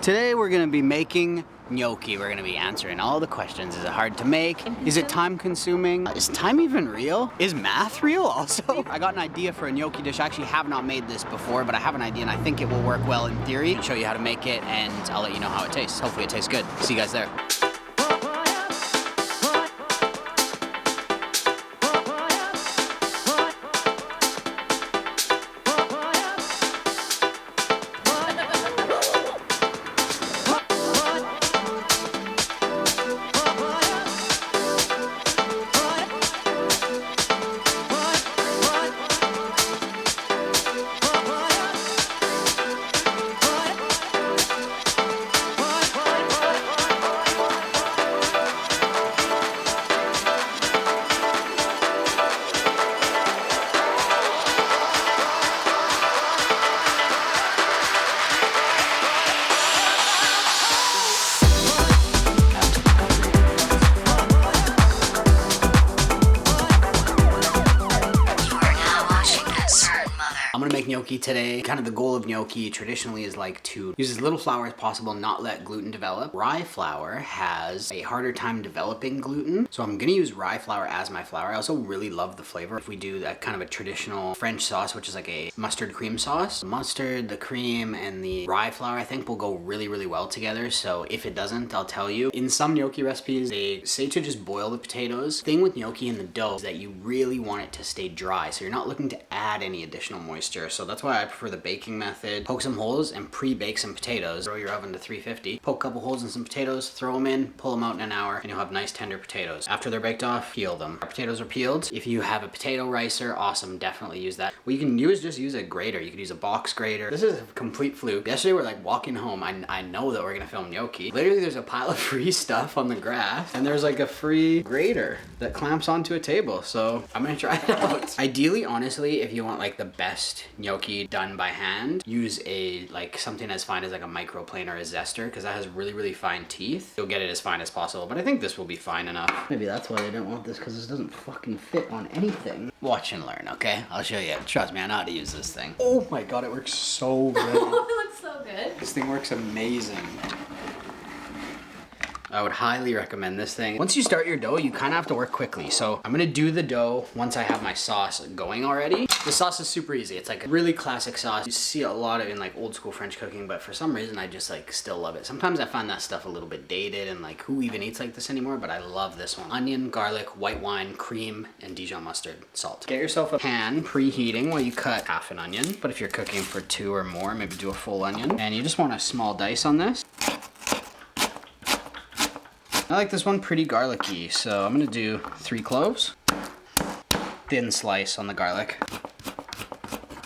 Today we're gonna be making gnocchi. We're gonna be answering all the questions. Is it hard to make? Is it time consuming? Is time even real? Is math real also? I got an idea for a gnocchi dish. I actually have not made this before, but I have an idea and I think it will work well in theory. I'll show you how to make it and I'll let you know how it tastes. Hopefully it tastes good. See you guys there. I'm gonna make gnocchi today. Kind of the goal of gnocchi traditionally is like to use as little flour as possible, not let gluten develop. Rye flour has a harder time developing gluten, so I'm gonna use rye flour as my flour. I also really love the flavor. If we do that kind of a traditional French sauce, which is like a mustard cream sauce, the mustard, the cream, and the rye flour I think will go really, really well together. So if it doesn't, I'll tell you. In some gnocchi recipes, they say to just boil the potatoes. The thing with gnocchi and the dough is that you really want it to stay dry, so you're not looking to add any additional moisture. So that's why I prefer the baking method. Poke some holes and pre-bake some potatoes. Throw your oven to 350. Poke a couple holes in some potatoes, throw them in, pull them out in an hour, and you'll have nice tender potatoes. After they're baked off, peel them. Our potatoes are peeled. If you have a potato ricer, awesome, definitely use that. What you can do is just use a grater. You could use a box grater. This is a complete fluke. Yesterday we're like walking home. I know that we're gonna film gnocchi. Literally there's a pile of free stuff on the grass and there's like a free grater that clamps onto a table. So I'm gonna try it out. Ideally, honestly, if you want like the best gnocchi done by hand, use a like something as fine as like a microplane or a zester, because that has really, really fine teeth. You'll get it as fine as possible, but I think this will be fine enough. Maybe that's why they didn't want this, because this doesn't fucking fit on anything. Watch and learn, okay? I'll show you. Trust me, I know how to use this thing. Oh my god, it works so good. It looks so good. This thing works amazing. I would highly recommend this thing. Once you start your dough, you kind of have to work quickly. So I'm gonna do the dough once I have my sauce going already. The sauce is super easy. It's like a really classic sauce. You see a lot of it in like old school French cooking, but for some reason I just like still love it. Sometimes I find that stuff a little bit dated and like who even eats like this anymore, but I love this one. Onion, garlic, white wine, cream, and Dijon mustard, salt. Get yourself a pan preheating while you cut half an onion. But if you're cooking for 2 or more, maybe do a full onion. And you just want a small dice on this. I like this one pretty garlicky, so I'm gonna do 3 cloves. Thin slice on the garlic.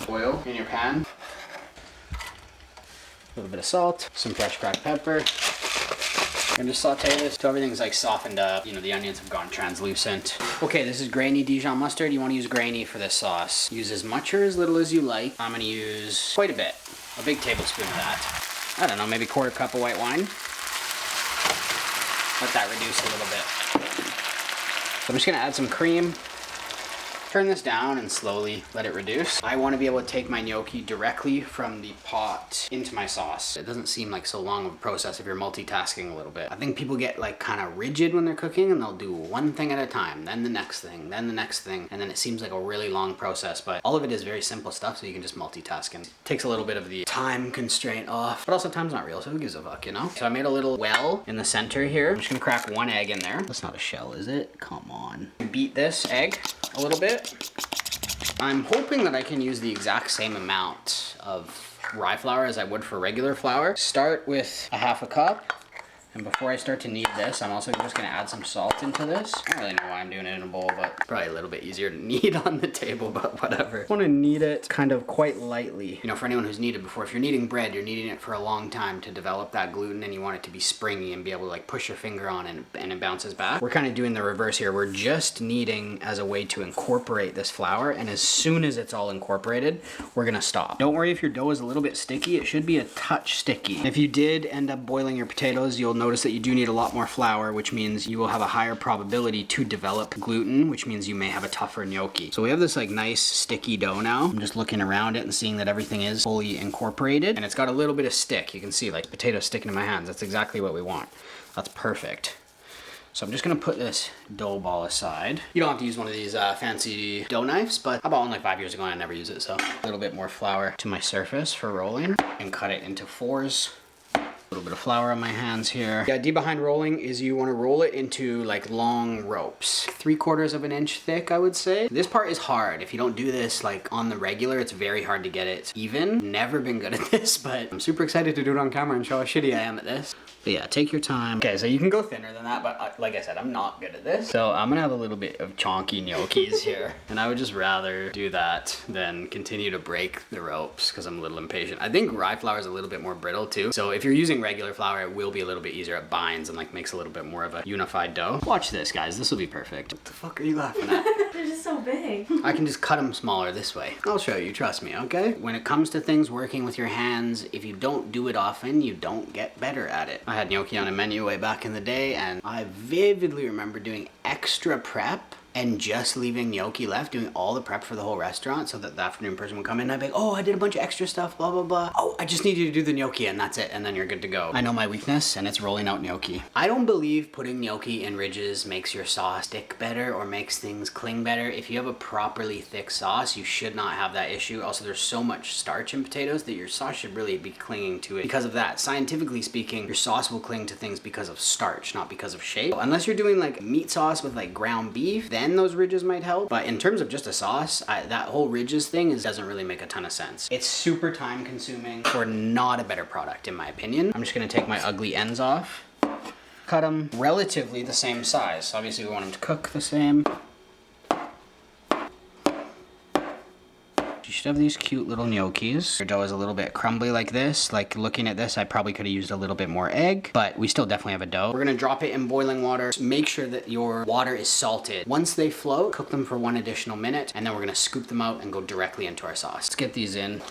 Oil in your pan. A little bit of salt, some fresh cracked pepper. I'm gonna just saute this till everything's like softened up. You know, the onions have gone translucent. Okay, this is grainy Dijon mustard. You wanna use grainy for this sauce. Use as much or as little as you like. I'm gonna use quite a bit, a big tablespoon of that. I don't know, maybe 1/4 cup of white wine. Let that reduce a little bit. So I'm just gonna add some cream. Turn this down and slowly let it reduce. I want to be able to take my gnocchi directly from the pot into my sauce. It doesn't seem like so long of a process if you're multitasking a little bit. I think people get like kind of rigid when they're cooking and they'll do one thing at a time, then the next thing, then the next thing, and then it seems like a really long process, but all of it is very simple stuff, so you can just multitask and it takes a little bit of the time constraint off, but also time's not real, so who gives a fuck, you know? So I made a little well in the center here. I'm just gonna crack 1 egg in there. That's not a shell, is it? Come on. Beat this egg a little bit. I'm hoping that I can use the exact same amount of rye flour as I would for regular flour. Start with a 1/2 cup. And before I start to knead this, I'm also just gonna add some salt into this. I don't really know why I'm doing it in a bowl, but probably a little bit easier to knead on the table, but whatever. I wanna knead it kind of quite lightly. You know, for anyone who's kneaded before, if you're kneading bread, you're kneading it for a long time to develop that gluten and you want it to be springy and be able to like push your finger on it and it bounces back. We're kind of doing the reverse here. We're just kneading as a way to incorporate this flour, and as soon as it's all incorporated, we're gonna stop. Don't worry if your dough is a little bit sticky. It should be a touch sticky. If you did end up boiling your potatoes, you'll notice that you do need a lot more flour, which means you will have a higher probability to develop gluten, which means you may have a tougher gnocchi. So we have this like nice sticky dough now. I'm just looking around it and seeing that everything is fully incorporated, and it's got a little bit of stick. You can see like potatoes sticking in my hands. That's exactly what we want. That's perfect. So I'm just gonna put this dough ball aside. You don't have to use one of these fancy dough knives, but I bought one like 5 years ago and I never use it. So a little bit more flour to my surface for rolling and cut it into fours. A little bit of flour on my hands here. The idea behind rolling is you want to roll it into like long ropes, 3/4 of an inch thick, I would say. This part is hard. If you don't do this like on the regular, it's very hard to get it even. Never been good at this, but I'm super excited to do it on camera and show how shitty I am at this. But yeah, take your time. Okay, so you can go thinner than that, but like I said, I'm not good at this. So I'm gonna have a little bit of chonky gnocchis here. And I would just rather do that than continue to break the ropes because I'm a little impatient. I think rye flour is a little bit more brittle too. So if you're using regular flour, it will be a little bit easier. It binds and like makes a little bit more of a unified dough. Watch this, guys. This will be perfect. What the fuck are you laughing at? They're just so big. I can just cut them smaller this way. I'll show you, trust me, okay? When it comes to things working with your hands, if you don't do it often, you don't get better at it. I had gnocchi on a menu way back in the day, and I vividly remember doing extra prep and just leaving gnocchi left, doing all the prep for the whole restaurant so that the afternoon person would come in and I'd be like, oh, I did a bunch of extra stuff, blah, blah, blah. Oh, I just need you to do the gnocchi and that's it. And then you're good to go. I know my weakness and it's rolling out gnocchi. I don't believe putting gnocchi in ridges makes your sauce stick better or makes things cling better. If you have a properly thick sauce, you should not have that issue. Also, there's so much starch in potatoes that your sauce should really be clinging to it. Because of that, scientifically speaking, your sauce will cling to things because of starch, not because of shape. Unless you're doing like meat sauce with like ground beef, then those ridges might help. But in terms of just a sauce, that whole ridges thing doesn't really make a ton of sense. It's super time consuming for not a better product in my opinion. I'm just gonna take my ugly ends off, cut them relatively the same size. Obviously we want them to cook the same. You should have these cute little gnocchis. Your dough is a little bit crumbly like this. Like looking at this, I probably could have used a little bit more egg, but we still definitely have a dough. We're gonna drop it in boiling water. Make sure that your water is salted. Once they float, cook them for 1 additional minute, and then we're gonna scoop them out and go directly into our sauce. Let's get these in.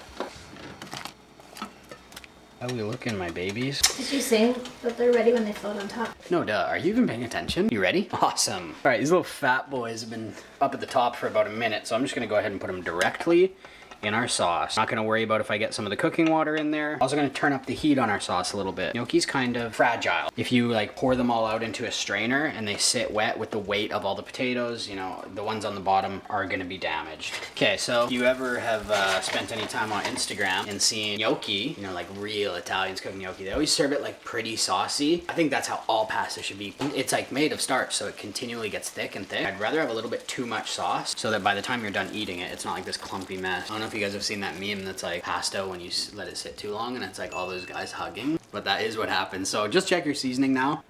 How are we looking, my babies? Did you say that they're ready when they float on top? No, duh. Are you even paying attention? You ready? Awesome. All right, these little fat boys have been up at the top for about a minute, so I'm just gonna go ahead and put them directly in our sauce. Not gonna worry about if I get some of the cooking water in there. Also gonna turn up the heat on our sauce a little bit. Gnocchi's kind of fragile. If you like pour them all out into a strainer and they sit wet with the weight of all the potatoes, you know, the ones on the bottom are gonna be damaged. Okay, so if you ever have spent any time on Instagram and seen gnocchi, you know, like real Italians cook gnocchi, they always serve it like pretty saucy. I think that's how all pasta should be. It's like made of starch, so it continually gets thick and thick. I'd rather have a little bit too much sauce so that by the time you're done eating it, it's not like this clumpy mess. I don't know if you guys have seen that meme that's like pasta when you let it sit too long and it's like all those guys hugging, but that is what happens. So just check your seasoning now.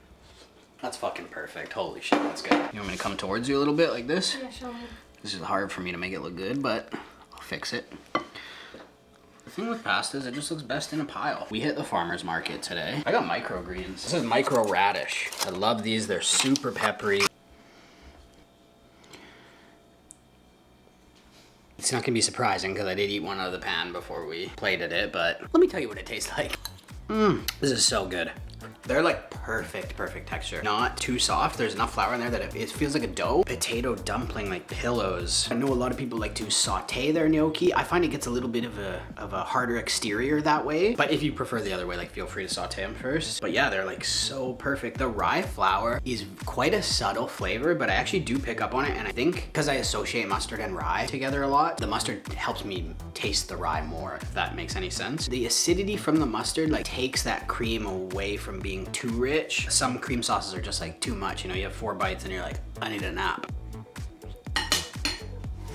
That's fucking perfect. Holy shit, that's good. You want me to come towards you a little bit like this? Yeah, sure. This is hard for me to make it look good, but I'll fix it. The thing with pasta is it just looks best in a pile. We hit the farmer's market today. I got microgreens. This is micro radish. I love these. They're super peppery. It's not gonna be surprising because I did eat one out of the pan before we plated it, but let me tell you what it tastes like. This is so good. They're like perfect texture. Not too soft. There's enough flour in there that it feels like a dough. Potato dumpling like pillows. I know a lot of people like to saute their gnocchi. I find it gets a little bit of a harder exterior that way. But if you prefer the other way, like feel free to saute them first. But yeah, they're like so perfect. The rye flour is quite a subtle flavor, but I actually do pick up on it. And I think because I associate mustard and rye together a lot, the mustard helps me taste the rye more, if that makes any sense. The acidity from the mustard like takes that cream away from being too rich. Some cream sauces are just like too much. You know, you have 4 bites and you're like, I need a nap.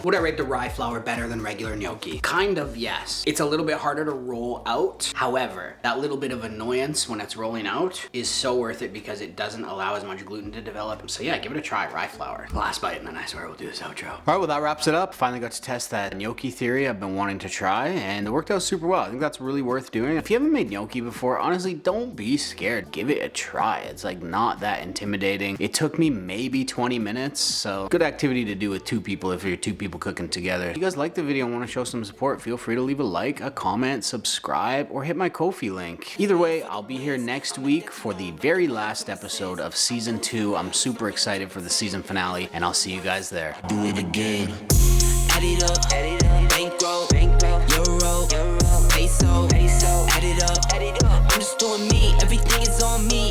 Would I rate the rye flour better than regular gnocchi? Kind of, yes. It's a little bit harder to roll out. However, that little bit of annoyance when it's rolling out is so worth it because it doesn't allow as much gluten to develop. So yeah, give it a try, rye flour. Last bite and then I swear we'll do this outro. All right, well that wraps it up. Finally got to test that gnocchi theory I've been wanting to try and it worked out super well. I think that's really worth doing. If you haven't made gnocchi before, honestly, don't be scared. Give it a try. It's like not that intimidating. It took me maybe 20 minutes, so good activity to do with 2 people if you're 2 people people cooking together. If you guys like the video and want to show some support, feel free to leave a like, a comment, subscribe, or hit my Ko-fi link. Either way, I'll be here next week for the very last episode of season 2. I'm super excited for the season finale, and I'll see you guys there. Do it again. Add it up, bankroll, euro, peso, add it up. I'm just doing me, everything is on me.